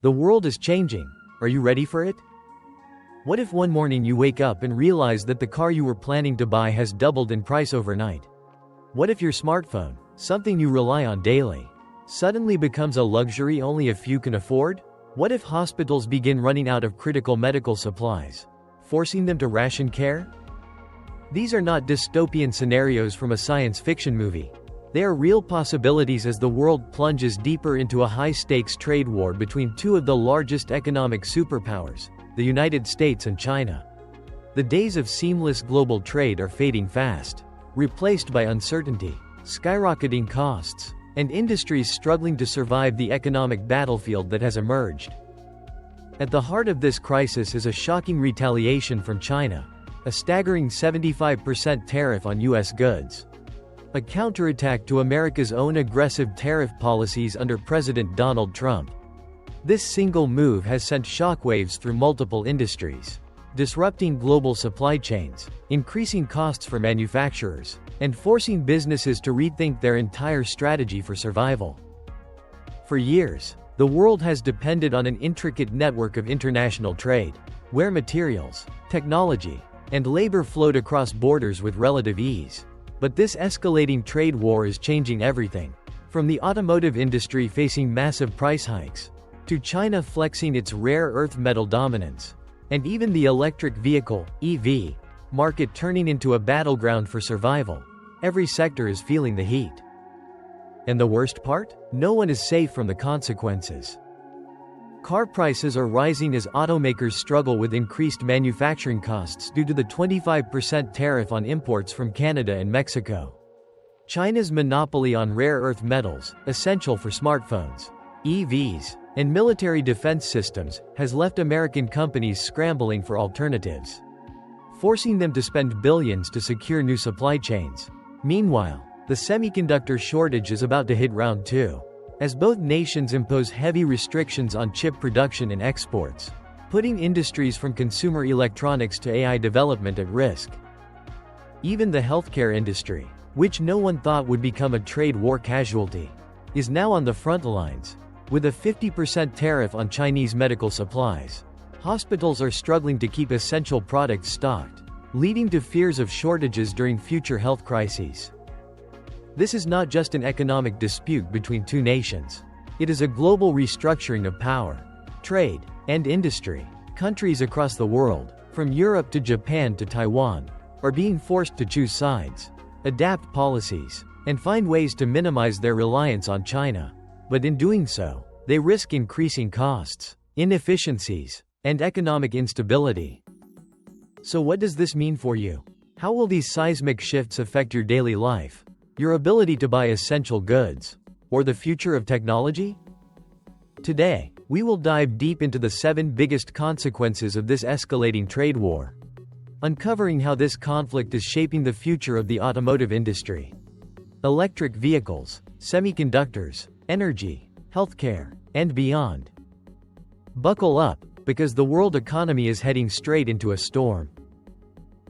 The world is changing. Are you ready for it? What if one morning you wake up and realize that the car you were planning to buy has doubled in price overnight? What if your smartphone, something you rely on daily, suddenly becomes a luxury only a few can afford? What if hospitals begin running out of critical medical supplies, forcing them to ration care? These are not dystopian scenarios from a science fiction movie. They are real possibilities as the world plunges deeper into a high-stakes trade war between two of the largest economic superpowers, the United States and China. The days of seamless global trade are fading fast, replaced by uncertainty, skyrocketing costs, and industries struggling to survive the economic battlefield that has emerged. At the heart of this crisis is a shocking retaliation from China, a staggering 75% tariff on U.S. goods. A counterattack to America's own aggressive tariff policies under President Donald Trump. This single move has sent shockwaves through multiple industries, disrupting global supply chains, increasing costs for manufacturers, and forcing businesses to rethink their entire strategy for survival. For years, the world has depended on an intricate network of international trade, where materials, technology, and labor flowed across borders with relative ease. But this escalating trade war is changing everything. From the automotive industry facing massive price hikes, to China flexing its rare earth metal dominance, and even the electric vehicle, EV, market turning into a battleground for survival, every sector is feeling the heat. And the worst part? No one is safe from the consequences. Car prices are rising as automakers struggle with increased manufacturing costs due to the 25% tariff on imports from Canada and Mexico. China's monopoly on rare earth metals, essential for smartphones, EVs, and military defense systems, has left American companies scrambling for alternatives, forcing them to spend billions to secure new supply chains. Meanwhile, the semiconductor shortage is about to hit round two, as both nations impose heavy restrictions on chip production and exports, putting industries from consumer electronics to AI development at risk. Even the healthcare industry, which no one thought would become a trade war casualty, is now on the front lines. With a 50% tariff on Chinese medical supplies, hospitals are struggling to keep essential products stocked, leading to fears of shortages during future health crises. This is not just an economic dispute between two nations. It is a global restructuring of power, trade, and industry. Countries across the world, from Europe to Japan to Taiwan, are being forced to choose sides, adapt policies, and find ways to minimize their reliance on China. But in doing so, they risk increasing costs, inefficiencies, and economic instability. So what does this mean for you? How will these seismic shifts affect your daily life, your ability to buy essential goods, or the future of technology? Today, we will dive deep into the 7 biggest consequences of this escalating trade war, uncovering how this conflict is shaping the future of the automotive industry, electric vehicles, semiconductors, energy, healthcare, and beyond. Buckle up, because the world economy is heading straight into a storm.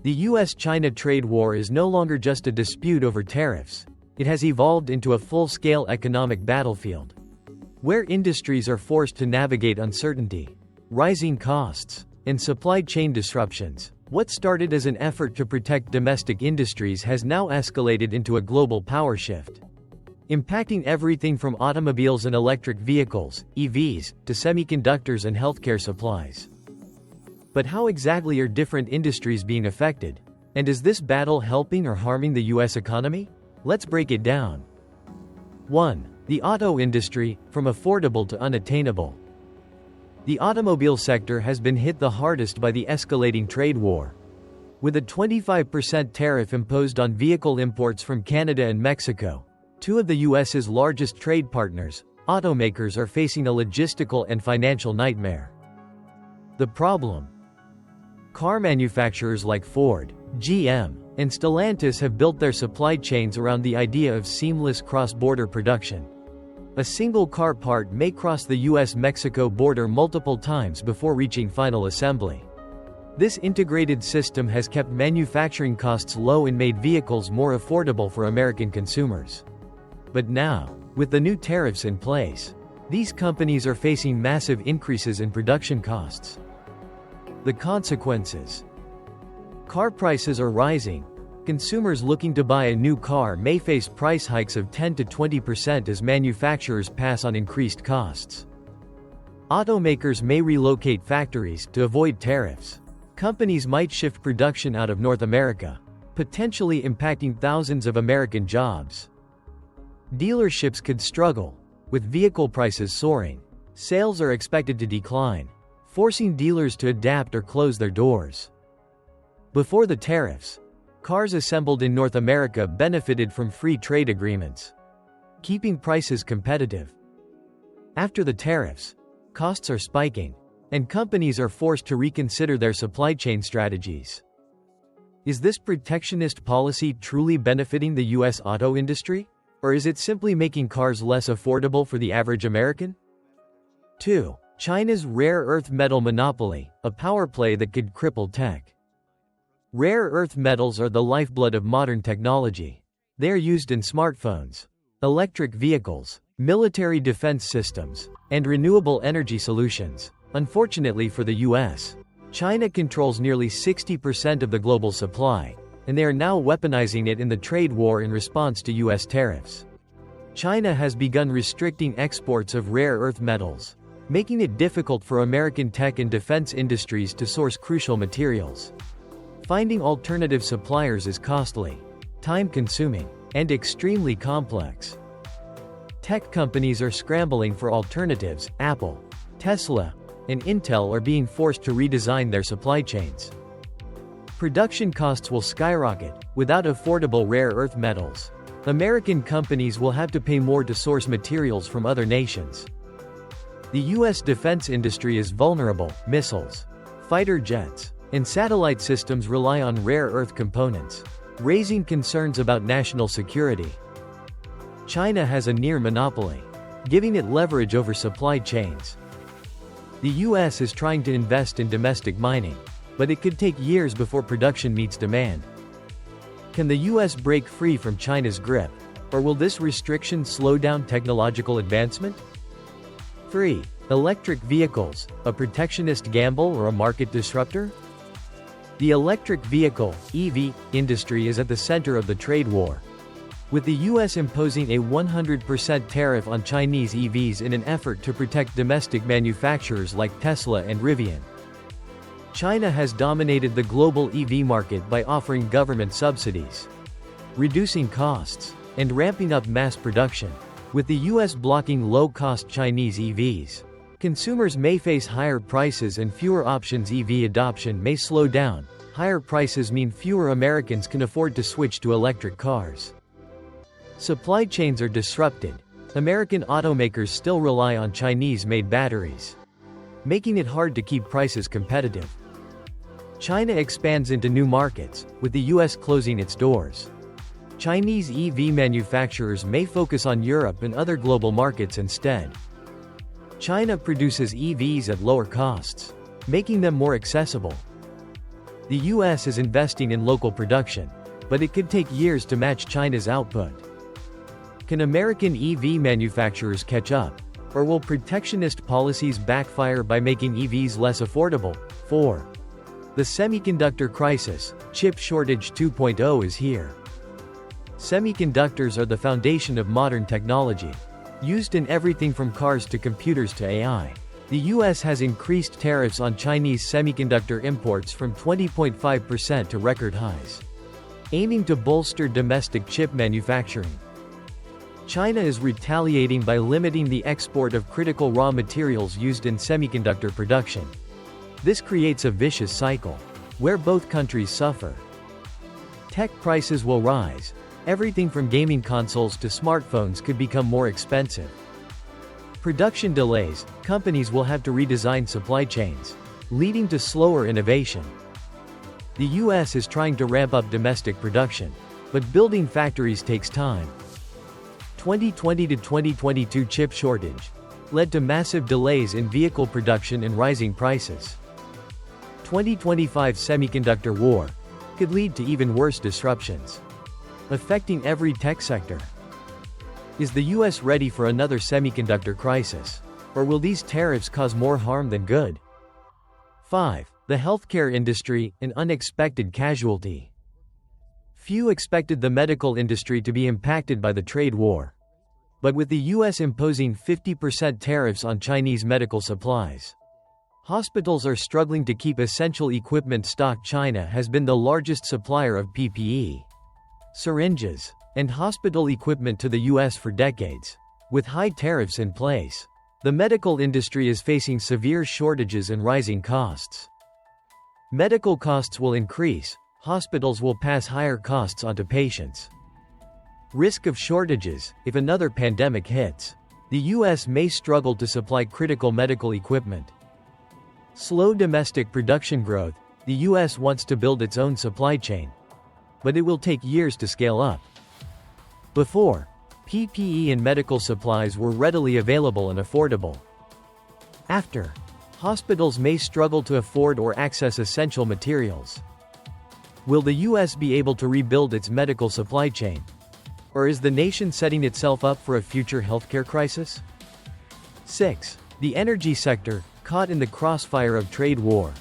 The US-China trade war is no longer just a dispute over tariffs. It has evolved into a full-scale economic battlefield, where industries are forced to navigate uncertainty, rising costs, and supply chain disruptions. What started as an effort to protect domestic industries has now escalated into a global power shift, impacting everything from automobiles and electric vehicles, EVs, to semiconductors and healthcare supplies. But how exactly are different industries being affected? And is this battle helping or harming the US economy? Let's break it down. 1. The auto industry, from affordable to unattainable. The automobile sector has been hit the hardest by the escalating trade war. With a 25% tariff imposed on vehicle imports from Canada and Mexico, two of the US's largest trade partners, automakers are facing a logistical and financial nightmare. The problem? Car manufacturers like Ford, GM, and Stellantis have built their supply chains around the idea of seamless cross-border production. A single car part may cross the US-Mexico border multiple times before reaching final assembly. This integrated system has kept manufacturing costs low and made vehicles more affordable for American consumers. But now, with the new tariffs in place, These companies are facing massive increases in production costs. The consequences: car prices are rising. Consumers looking to buy a new car may face price hikes of 10 to 20% as manufacturers pass on increased costs. Automakers may relocate factories to avoid tariffs. Companies might shift production out of North America, potentially impacting thousands of American jobs. Dealerships could struggle, with vehicle prices soaring. Sales are expected to decline, forcing dealers to adapt or close their doors. Before the tariffs, cars assembled in North America benefited from free trade agreements, keeping prices competitive. After the tariffs, costs are spiking, and companies are forced to reconsider their supply chain strategies. Is this protectionist policy truly benefiting the U.S. auto industry? Or is it simply making cars less affordable for the average American? 2. China's rare earth metal monopoly, a power play that could cripple tech. Rare earth metals are the lifeblood of modern technology. They are used in smartphones, electric vehicles, military defense systems, and renewable energy solutions. Unfortunately for the U.S., China controls nearly 60% of the global supply, and they are now weaponizing it in the trade war in response to U.S. tariffs. China has begun restricting exports of rare earth metals, making it difficult for American tech and defense industries to source crucial materials. Finding alternative suppliers is costly, time-consuming, and extremely complex. Tech companies are scrambling for alternatives. Apple, Tesla, and Intel are being forced to redesign their supply chains. Production costs will skyrocket. Without affordable rare earth metals, American companies will have to pay more to source materials from other nations. The U.S. defense industry is vulnerable. Missiles, fighter jets, and satellite systems rely on rare earth components, raising concerns about national security. China has a near monopoly, giving it leverage over supply chains. The U.S. is trying to invest in domestic mining, but it could take years before production meets demand. Can the U.S. break free from China's grip, or will this restriction slow down technological advancement? 3. Electric vehicles, a protectionist gamble or a market disruptor? The electric vehicle (EV) industry is at the center of the trade war, with the U.S. imposing a 100% tariff on Chinese EVs in an effort to protect domestic manufacturers like Tesla and Rivian. China has dominated the global EV market by offering government subsidies, reducing costs, and ramping up mass production. With the U.S. blocking low-cost Chinese EVs, consumers may face higher prices and fewer options. EV adoption may slow down. Higher prices mean fewer Americans can afford to switch to electric cars. Supply chains are disrupted. American automakers still rely on Chinese-made batteries, making it hard to keep prices competitive. China expands into new markets, with the U.S. closing its doors. Chinese EV manufacturers may focus on Europe and other global markets instead. China produces EVs at lower costs, making them more accessible. The U.S. is investing in local production, but it could take years to match China's output. Can American EV manufacturers catch up, or will protectionist policies backfire by making EVs less affordable? 4. The semiconductor crisis, chip shortage 2.0 is here. Semiconductors are the foundation of modern technology, used in everything from cars to computers to AI. The U.S. has increased tariffs on Chinese semiconductor imports from 20.5% to record highs, aiming to bolster domestic chip manufacturing. China is retaliating by limiting the export of critical raw materials used in semiconductor production. This creates a vicious cycle, where both countries suffer. Tech prices will rise. Everything from gaming consoles to smartphones could become more expensive. Production delays. Companies will have to redesign supply chains, leading to slower innovation. The U.S. is trying to ramp up domestic production, but building factories takes time. 2020 to 2022 chip shortage led to massive delays in vehicle production and rising prices. 2025 semiconductor war could lead to even worse disruptions, affecting every tech sector. Is the US ready for another semiconductor crisis? Or will these tariffs cause more harm than good? 5. The healthcare industry, an unexpected casualty. Few expected the medical industry to be impacted by the trade war. But with the US imposing 50% tariffs on Chinese medical supplies, hospitals are struggling to keep essential equipment stock. China has been the largest supplier of PPE, syringes, and hospital equipment to the US for decades. With high tariffs in place, the medical industry is facing severe shortages and rising costs. Medical costs will increase, hospitals will pass higher costs onto patients. Risk of shortages. If another pandemic hits, the US may struggle to supply critical medical equipment. Slow domestic production growth. The US wants to build its own supply chain, but it will take years to scale up. Before, PPE and medical supplies were readily available and affordable. After, hospitals may struggle to afford or access essential materials. Will the US be able to rebuild its medical supply chain? Or is the nation setting itself up for a future healthcare crisis? 6. The energy sector, caught in the crossfire of trade war.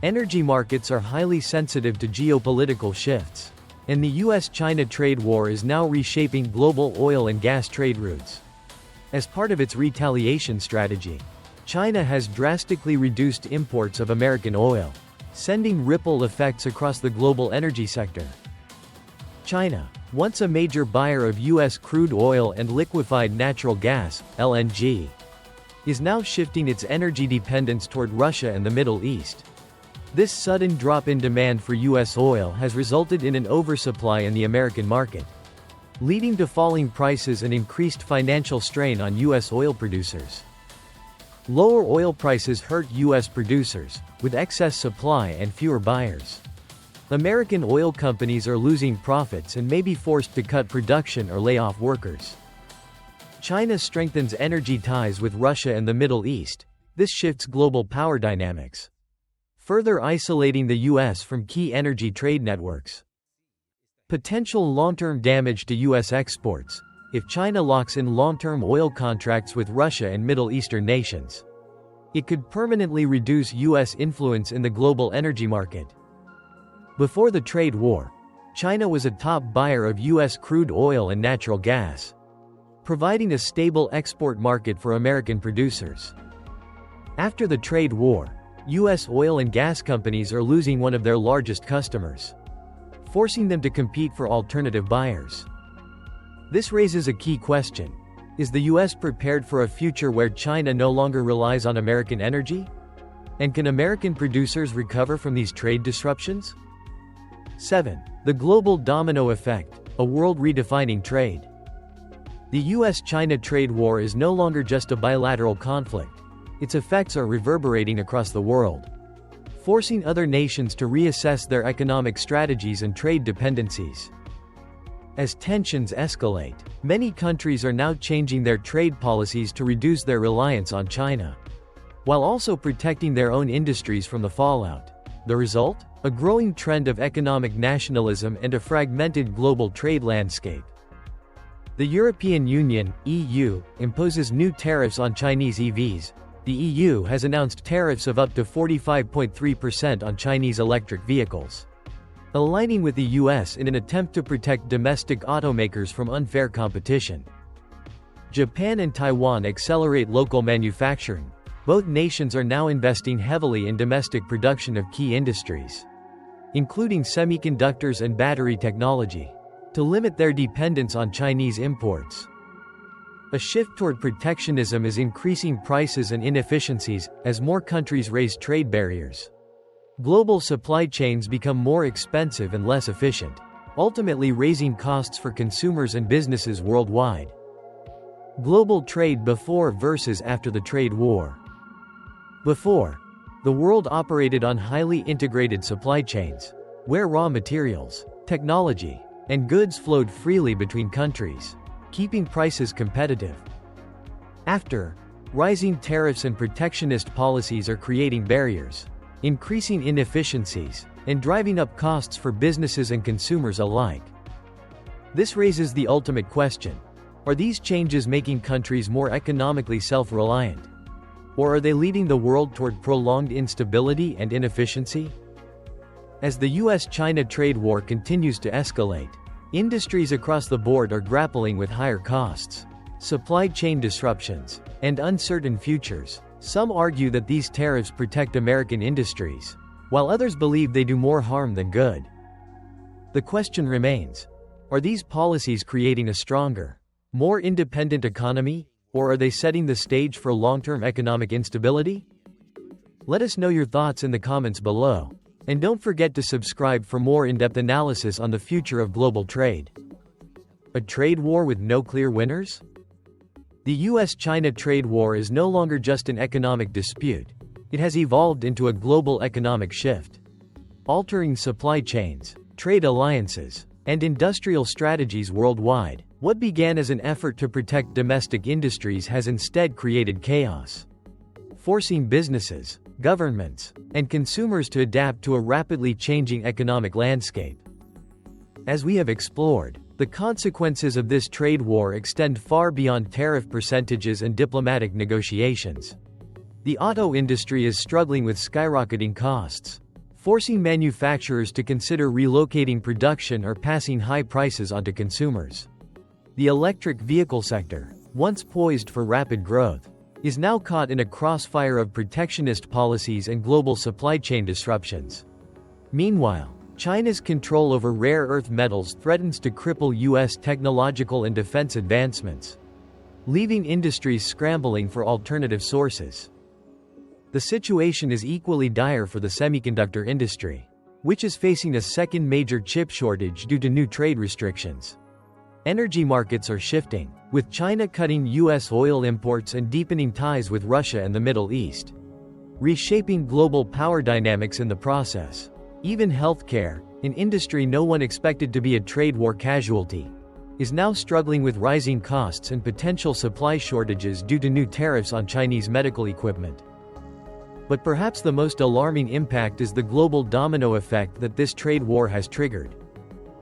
Energy markets are highly sensitive to geopolitical shifts, and the US-China trade war is now reshaping global oil and gas trade routes. As part of its retaliation strategy, China has drastically reduced imports of American oil, sending ripple effects across the global energy sector. China, once a major buyer of US crude oil and liquefied natural gas, LNG, is now shifting its energy dependence toward Russia and the Middle East. This sudden drop in demand for US oil has resulted in an oversupply in the American market, leading to falling prices and increased financial strain on US oil producers. Lower oil prices hurt US producers, with excess supply and fewer buyers. American oil companies are losing profits and may be forced to cut production or lay off workers. China strengthens energy ties with Russia and the Middle East. This shifts global power dynamics, further isolating the US from key energy trade networks. Potential long-term damage to US exports. If China locks in long-term oil contracts with Russia and Middle Eastern nations, it could permanently reduce US influence in the global energy market. Before the trade war, China was a top buyer of US crude oil and natural gas, providing a stable export market for American producers. After the trade war, US oil and gas companies are losing one of their largest customers, forcing them to compete for alternative buyers. This raises a key question. Is the US prepared for a future where China no longer relies on American energy? And can American producers recover from these trade disruptions? 7. The global domino effect, a world redefining trade. The US-China trade war is no longer just a bilateral conflict. Its effects are reverberating across the world, forcing other nations to reassess their economic strategies and trade dependencies. As tensions escalate, many countries are now changing their trade policies to reduce their reliance on China, while also protecting their own industries from the fallout. The result? A growing trend of economic nationalism and a fragmented global trade landscape. The European Union, EU, imposes new tariffs on Chinese EVs. The EU has announced tariffs of up to 45.3% on Chinese electric vehicles, aligning with the US in an attempt to protect domestic automakers from unfair competition. Japan and Taiwan accelerate local manufacturing. Both nations are now investing heavily in domestic production of key industries, including semiconductors and battery technology, to limit their dependence on Chinese imports. A shift toward protectionism is increasing prices and inefficiencies as more countries raise trade barriers. Global supply chains become more expensive and less efficient, ultimately raising costs for consumers and businesses worldwide. Global trade before versus after the trade war. Before, the world operated on highly integrated supply chains, where raw materials, technology, and goods flowed freely between countries, keeping prices competitive. After, rising tariffs and protectionist policies are creating barriers, increasing inefficiencies, and driving up costs for businesses and consumers alike. This raises the ultimate question. Are these changes making countries more economically self-reliant? Or are they leading the world toward prolonged instability and inefficiency? As the US-China trade war continues to escalate, industries across the board are grappling with higher costs, supply chain disruptions, and uncertain futures. Some argue that these tariffs protect American industries, while others believe they do more harm than good. The question remains, are these policies creating a stronger, more independent economy, or are they setting the stage for long-term economic instability? Let us know your thoughts in the comments below, and don't forget to subscribe for more in-depth analysis on the future of global trade. A trade war with no clear winners? The US-China trade war is no longer just an economic dispute. It has evolved into a global economic shift, altering supply chains, trade alliances, and industrial strategies worldwide. What began as an effort to protect domestic industries has instead created chaos, forcing businesses, governments, and consumers to adapt to a rapidly changing economic landscape. As we have explored, the consequences of this trade war extend far beyond tariff percentages and diplomatic negotiations. The auto industry is struggling with skyrocketing costs, forcing manufacturers to consider relocating production or passing high prices onto consumers. The electric vehicle sector, once poised for rapid growth, is now caught in a crossfire of protectionist policies and global supply chain disruptions. Meanwhile, China's control over rare earth metals threatens to cripple US technological and defense advancements, leaving industries scrambling for alternative sources. The situation is equally dire for the semiconductor industry, which is facing a second major chip shortage due to new trade restrictions. Energy markets are shifting, with China cutting US oil imports and deepening ties with Russia and the Middle East, reshaping global power dynamics in the process. Even healthcare, an industry no one expected to be a trade war casualty, is now struggling with rising costs and potential supply shortages due to new tariffs on Chinese medical equipment. But perhaps the most alarming impact is the global domino effect that this trade war has triggered.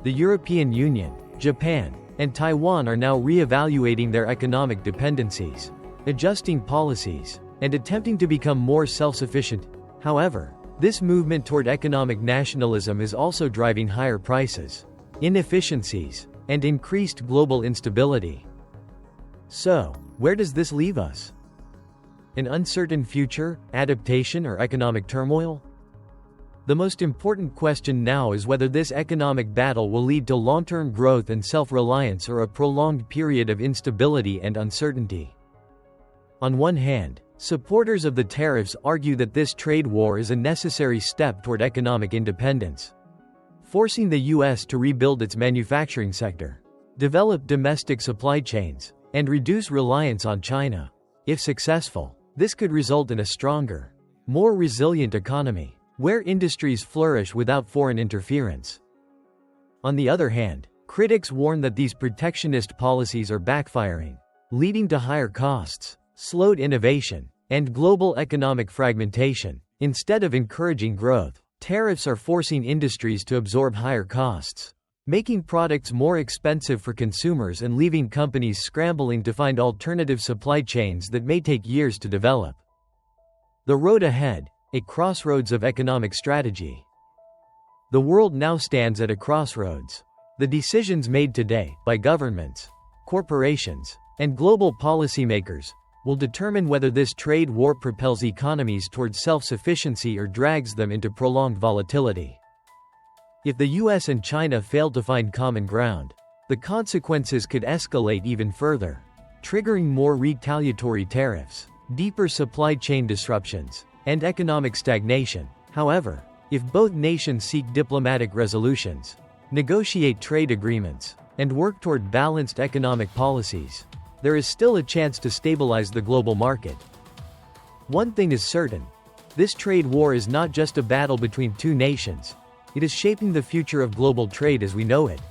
The European Union, Japan, and Taiwan are now re-evaluating their economic dependencies, adjusting policies, and attempting to become more self-sufficient. However, this movement toward economic nationalism is also driving higher prices, inefficiencies, and increased global instability. So, where does this leave us? An uncertain future, adaptation, or economic turmoil? The most important question now is whether this economic battle will lead to long-term growth and self-reliance or a prolonged period of instability and uncertainty. On one hand, supporters of the tariffs argue that this trade war is a necessary step toward economic independence, forcing the US to rebuild its manufacturing sector, develop domestic supply chains, and reduce reliance on China. If successful, this could result in a stronger, more resilient economy, where industries flourish without foreign interference. On the other hand, critics warn that these protectionist policies are backfiring, leading to higher costs, slowed innovation, and global economic fragmentation. Instead of encouraging growth, tariffs are forcing industries to absorb higher costs, making products more expensive for consumers and leaving companies scrambling to find alternative supply chains that may take years to develop. The road ahead, a crossroads of economic strategy. The world now stands at a crossroads. The decisions made today, by governments, corporations, and global policymakers, will determine whether this trade war propels economies towards self-sufficiency or drags them into prolonged volatility. If the US and China fail to find common ground, the consequences could escalate even further, triggering more retaliatory tariffs, deeper supply chain disruptions, and economic stagnation. However, if both nations seek diplomatic resolutions, negotiate trade agreements, and work toward balanced economic policies, there is still a chance to stabilize the global market. One thing is certain: this trade war is not just a battle between two nations, it is shaping the future of global trade as we know it.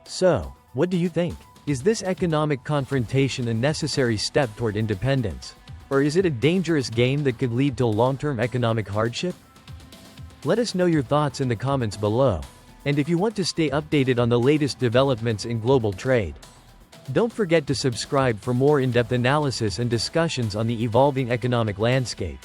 So, what do you think? Is this economic confrontation a necessary step toward independence? Or is it a dangerous game that could lead to long-term economic hardship? Let us know your thoughts in the comments below. And if you want to stay updated on the latest developments in global trade, Don't forget to subscribe for more in-depth analysis and discussions on the evolving economic landscape.